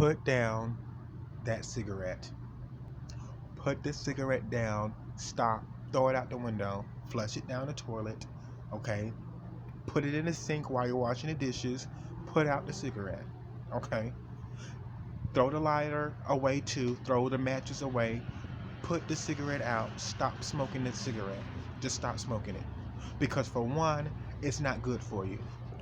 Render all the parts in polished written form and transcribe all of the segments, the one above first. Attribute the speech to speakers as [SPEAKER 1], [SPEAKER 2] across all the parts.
[SPEAKER 1] Put down that cigarette. Put the cigarette down. Stop. Throw it out the window. Flush it down the toilet. Okay? Put it in the sink while you're washing the dishes. Put out the cigarette. Okay? Throw the lighter away too. Throw the matches away. Put the cigarette out. Stop smoking the cigarette. Just stop smoking it. Because for one, it's not good for you.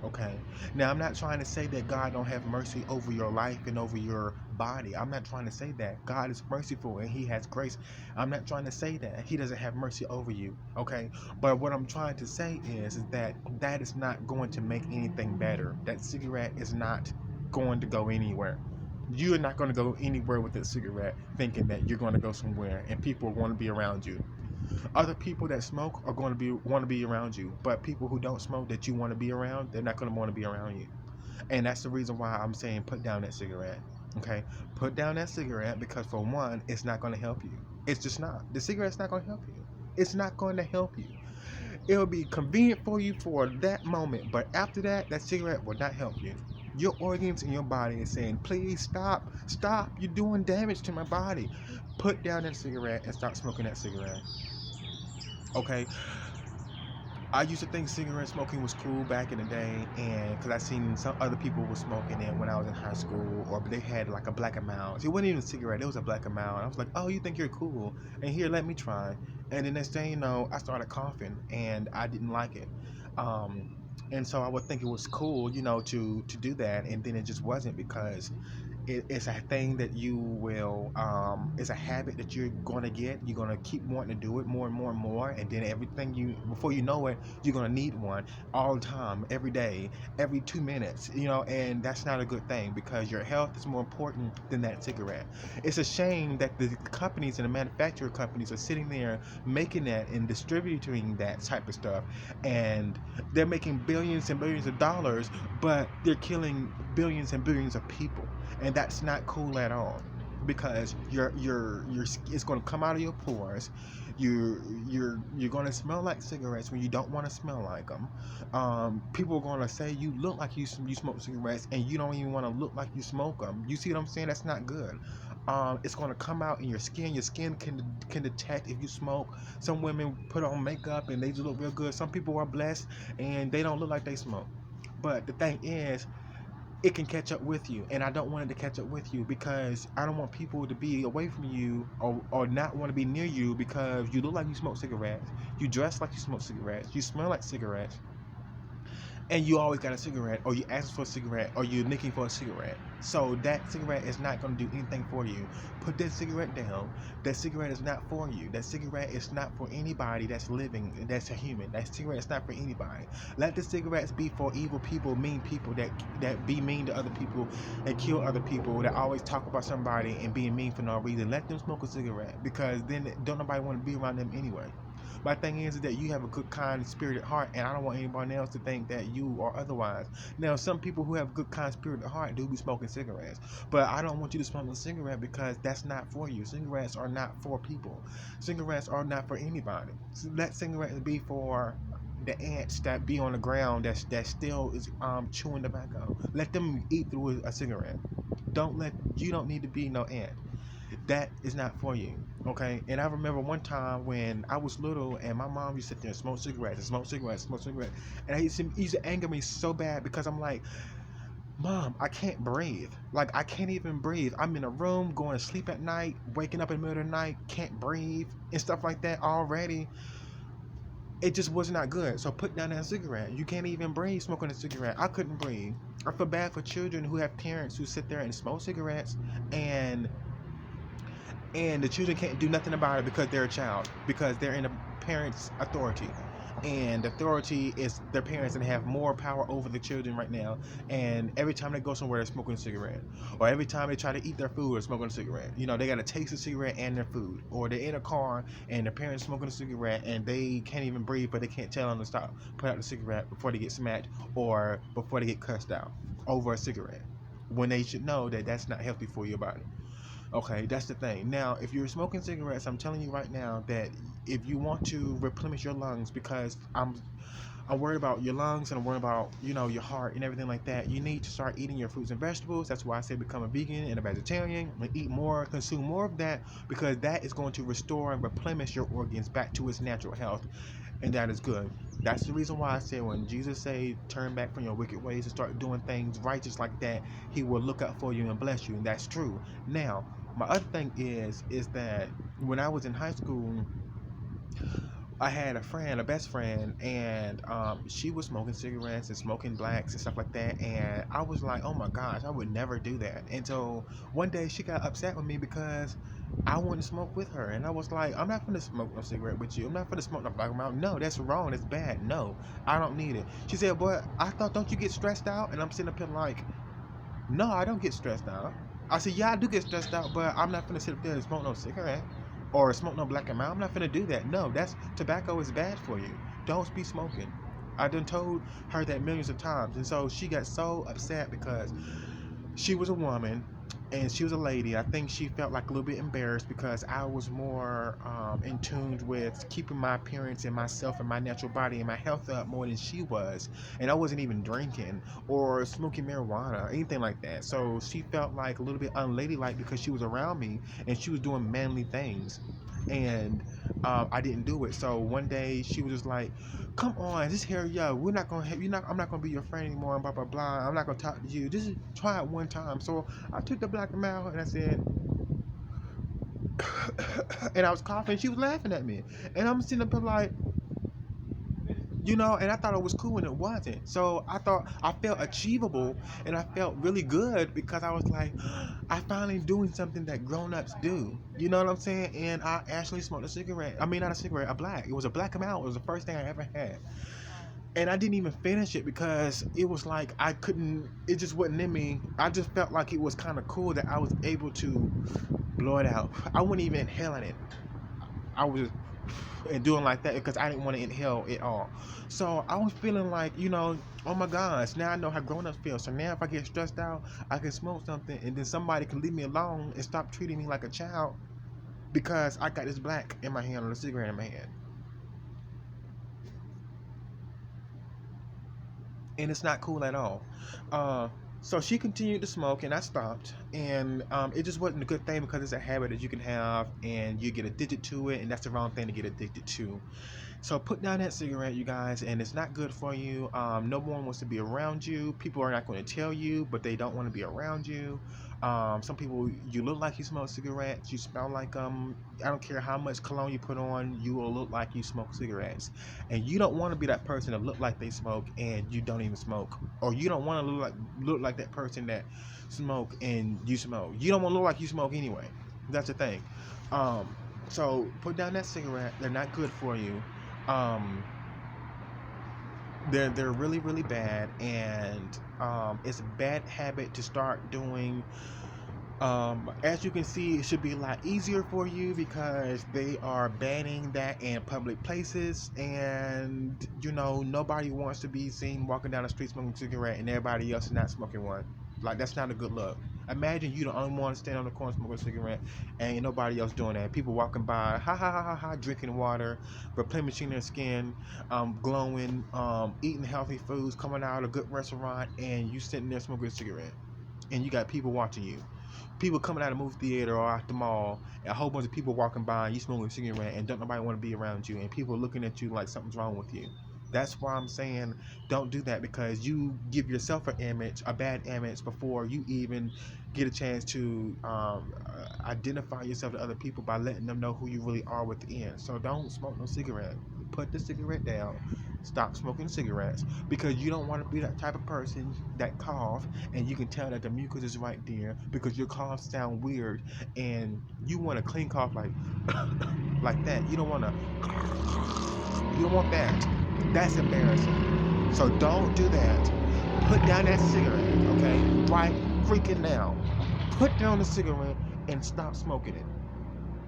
[SPEAKER 1] Okay. Now I'm not trying to say that God don't have mercy over your life and over your body. I'm not trying to say that. God is merciful and He has grace. I'm not trying to say that He doesn't have mercy over you. Okay. But what I'm trying to say is that that is not going to make anything better. That cigarette is not going to go anywhere. You're not going to go anywhere with that cigarette thinking that you're going to go somewhere and people are going to be around you. Other people that smoke are going to want to be around you, but people who don't smoke that you want to be around, they're not going to want to be around you. And that's the reason why I'm saying put down that cigarette. Okay, put down that cigarette because for one, it's not going to help you. It's just not. The cigarette's not going to help you. It's not going to help you. It'll be convenient for you for that moment, but after that, that cigarette will not help you. Your organs in your body is saying, please stop, stop, you're doing damage to my body. Put down that cigarette and stop smoking that cigarette. Okay, I used to think cigarette smoking was cool back in the day, and because I seen some other people were smoking it when I was in high school, or they had like a black amount. It wasn't even a cigarette; it was a black amount. I was like, "Oh, you think you're cool? And here, let me try." And the next thing you know, I started coughing, and I didn't like it. Um, and so I would think it was cool, to do that, and then it just wasn't because it's a thing that you will it's a habit that you're going to get. You're going to keep wanting to do it more and more and more, and then everything before you know it, you're going to need one all the time, every day, every 2 minutes, and that's not a good thing because your health is more important than that cigarette. It's a shame that the companies and the manufacturer companies are sitting there making that and distributing that type of stuff, and they're making billions and billions of dollars, but they're killing billions and billions of people, and that's not cool at all because your it's going to come out of your pores. You're going to smell like cigarettes when you don't want to smell like them. People are going to say you look like you smoke cigarettes and you don't even want to look like you smoke them. You see what I'm saying? That's not good. It's going to come out in your skin. Your skin can detect if you smoke. Some women put on makeup and they just look real good. Some people are blessed and they don't look like they smoke. But the thing is, it can catch up with you, and I don't want it to catch up with you because I don't want people to be away from you or not want to be near you because you look like you smoke cigarettes, you dress like you smoke cigarettes, you smell like cigarettes, and you always got a cigarette, or you ask for a cigarette, or you're nicking for a cigarette. So that cigarette is not going to do anything for you. Put that cigarette down. That cigarette is not for you. That cigarette is not for anybody that's living, that's a human. That cigarette is not for anybody. Let the cigarettes be for evil people, mean people that be mean to other people and kill other people, that always talk about somebody and being mean for no reason. Let them smoke a cigarette because then don't nobody want to be around them anyway. My thing is that you have a good, kind, spirited heart, and I don't want anybody else to think that you are otherwise. Now, some people who have good, kind, spirited heart do be smoking cigarettes, but I don't want you to smoke a cigarette because that's not for you. Cigarettes are not for people. Cigarettes are not for anybody. So let cigarettes be for the ants that be on the ground that still is chewing tobacco. Let them eat through a cigarette. You don't need to be no ant. That is not for you. Okay. And I remember one time when I was little and my mom used to sit there and smoke cigarettes and smoke cigarettes, smoke cigarettes. And it used to anger me so bad because I'm like, Mom, I can't breathe. Like, I can't even breathe. I'm in a room going to sleep at night, waking up in the middle of the night, can't breathe, and stuff like that already. It just was not good. So put down that cigarette. You can't even breathe smoking a cigarette. I couldn't breathe. I feel bad for children who have parents who sit there and smoke cigarettes, and the children can't do nothing about it because they're a child, because they're in the parents' authority, and authority is their parents and have more power over the children right now. And every time they go somewhere, they're smoking a cigarette, or every time they try to eat their food, they're smoking a cigarette. They got to taste the cigarette and their food, or they're in a car and their parents smoking a cigarette and they can't even breathe, but they can't tell them to stop, put out the cigarette before they get smacked or before they get cussed out over a cigarette, when they should know that that's not healthy for your body. Okay, that's the thing. Now, if you're smoking cigarettes, I'm telling you right now that if you want to replenish your lungs, because I'm worried about your lungs, and I'm worried about, your heart and everything like that. You need to start eating your fruits and vegetables. That's why I say become a vegan and a vegetarian, and eat more, consume more of that, because that is going to restore and replenish your organs back to its natural health, and that is good. That's the reason why I say when Jesus say turn back from your wicked ways and start doing things righteous like that, He will look out for you and bless you, and that's true. Now, my other thing is that when I was in high school, I had a friend, a best friend, and she was smoking cigarettes and smoking blacks and stuff like that. And I was like, oh my gosh, I would never do that. And so one day she got upset with me because I wanted to smoke with her. And I was like, I'm not going to smoke no cigarette with you. I'm not going to smoke no black amount. No, that's wrong. That's bad. No, I don't need it. She said, but I thought, don't you get stressed out? And I'm sitting up here like, no, I don't get stressed out. I said, yeah, I do get stressed out, but I'm not gonna sit up there and smoke no cigarette or smoke no black and mild. I'm not gonna do that. No, that's tobacco is bad for you. Don't be smoking. I done told her that millions of times, and so she got so upset because she was a woman and she was a lady. I think she felt like a little bit embarrassed because I was more in tune with keeping my appearance and myself and my natural body and my health up more than she was. And I wasn't even drinking or smoking marijuana or anything like that. So she felt like a little bit unladylike because she was around me and she was doing manly things. And I didn't do it. So one day she was just like, "Come on, just hurry up. We're not gonna have you. Not. I'm not gonna be your friend anymore. And blah blah blah. I'm not gonna talk to you. Just try it one time." So I took the black amount and I said, and I was coughing. She was laughing at me, and I'm sitting up there like, and I thought it was cool and it wasn't. So I thought I felt achievable and I felt really good because I was like, I finally doing something that grown-ups do. You know what I'm saying? And I actually smoked a cigarette. I mean, not a cigarette, a black. It was a black amount. It was the first thing I ever had. And I didn't even finish it because it was like I couldn't, it just wasn't in me. I just felt like it was kind of cool that I was able to blow it out. I wasn't even inhaling it. I was just and doing like that because I didn't want to inhale it all. So I was feeling like, oh my gosh, now I know how grown-ups feel. So now if I get stressed out, I can smoke something and then somebody can leave me alone and stop treating me like a child because I got this black in my hand or a cigarette in my hand. And it's not cool at all. Uh, so she continued to smoke, and I stopped. And it just wasn't a good thing because it's a habit that you can have, and you get addicted to it, and that's the wrong thing to get addicted to. So put down that cigarette, you guys, and it's not good for you. No one wants to be around you. People are not going to tell you, but they don't want to be around you. Some people, you look like you smoke cigarettes. You smell like I don't care how much cologne you put on, you will look like you smoke cigarettes. And you don't want to be that person that look like they smoke and you don't even smoke, or you don't want to look like that person that smoke and you smoke. You don't want to look like you smoke anyway. That's the thing. Um, so put down that cigarette. They're not good for you. Um, they're really really bad, and it's a bad habit to start doing. As you can see, it should be a lot easier for you because they are banning that in public places, and nobody wants to be seen walking down the street smoking a cigarette and everybody else is not smoking one. Like, that's not a good look. Imagine you the only one to stand on the corner smoking a cigarette and ain't nobody else doing that. People walking by, ha ha ha ha ha, drinking water, replenishing their skin, glowing, eating healthy foods, coming out of a good restaurant, and you sitting there smoking a cigarette, and you got people watching you. People coming out of the movie theater or out the mall, and a whole bunch of people walking by, and you smoking a cigarette, and don't nobody want to be around you, and people looking at you like something's wrong with you. That's why I'm saying don't do that, because you give yourself a bad image before you even get a chance to identify yourself to other people by letting them know who you really are within. So don't smoke no cigarette. Put the cigarette down. Stop smoking cigarettes, because you don't want to be that type of person that cough and you can tell that the mucus is right there because your coughs sound weird and you want a clean cough like like that. You don't want that. That's embarrassing. So don't do that. Put down that cigarette, okay? Right freaking now. Put down the cigarette and stop smoking it.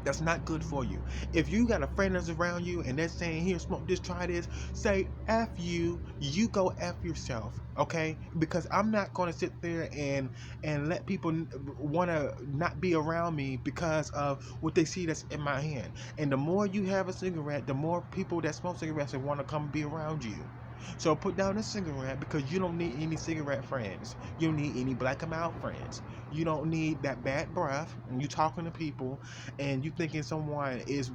[SPEAKER 1] That's not good for you. If you got a friend that's around you and they're saying, here, smoke this, try this, say F you, you go F yourself, okay? Because I'm not going to sit there and let people want to not be around me because of what they see that's in my hand. And the more you have a cigarette, the more people that smoke cigarettes will want to come be around you. So put down the cigarette because you don't need any cigarette friends. You don't need any black and mild friends. You don't need that bad breath. And you talking to people, and you thinking someone is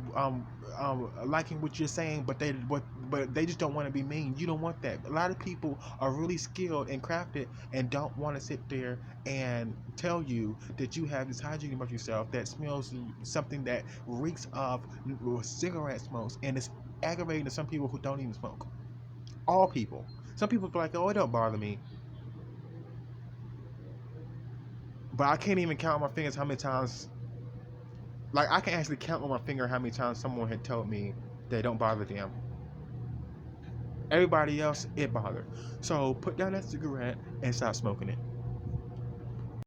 [SPEAKER 1] liking what you're saying, but they just don't want to be mean. You don't want that. A lot of people are really skilled and crafted and don't want to sit there and tell you that you have this hygiene about yourself that smells something that reeks of cigarette smokes, and it's aggravating to some people who don't even smoke. All people. Some people are like, oh, it don't bother me. But I can't even count on my fingers how many times, like, I can actually count on my finger how many times someone had told me that it don't bother them. Everybody else, it bothered. So put down that cigarette and stop smoking it.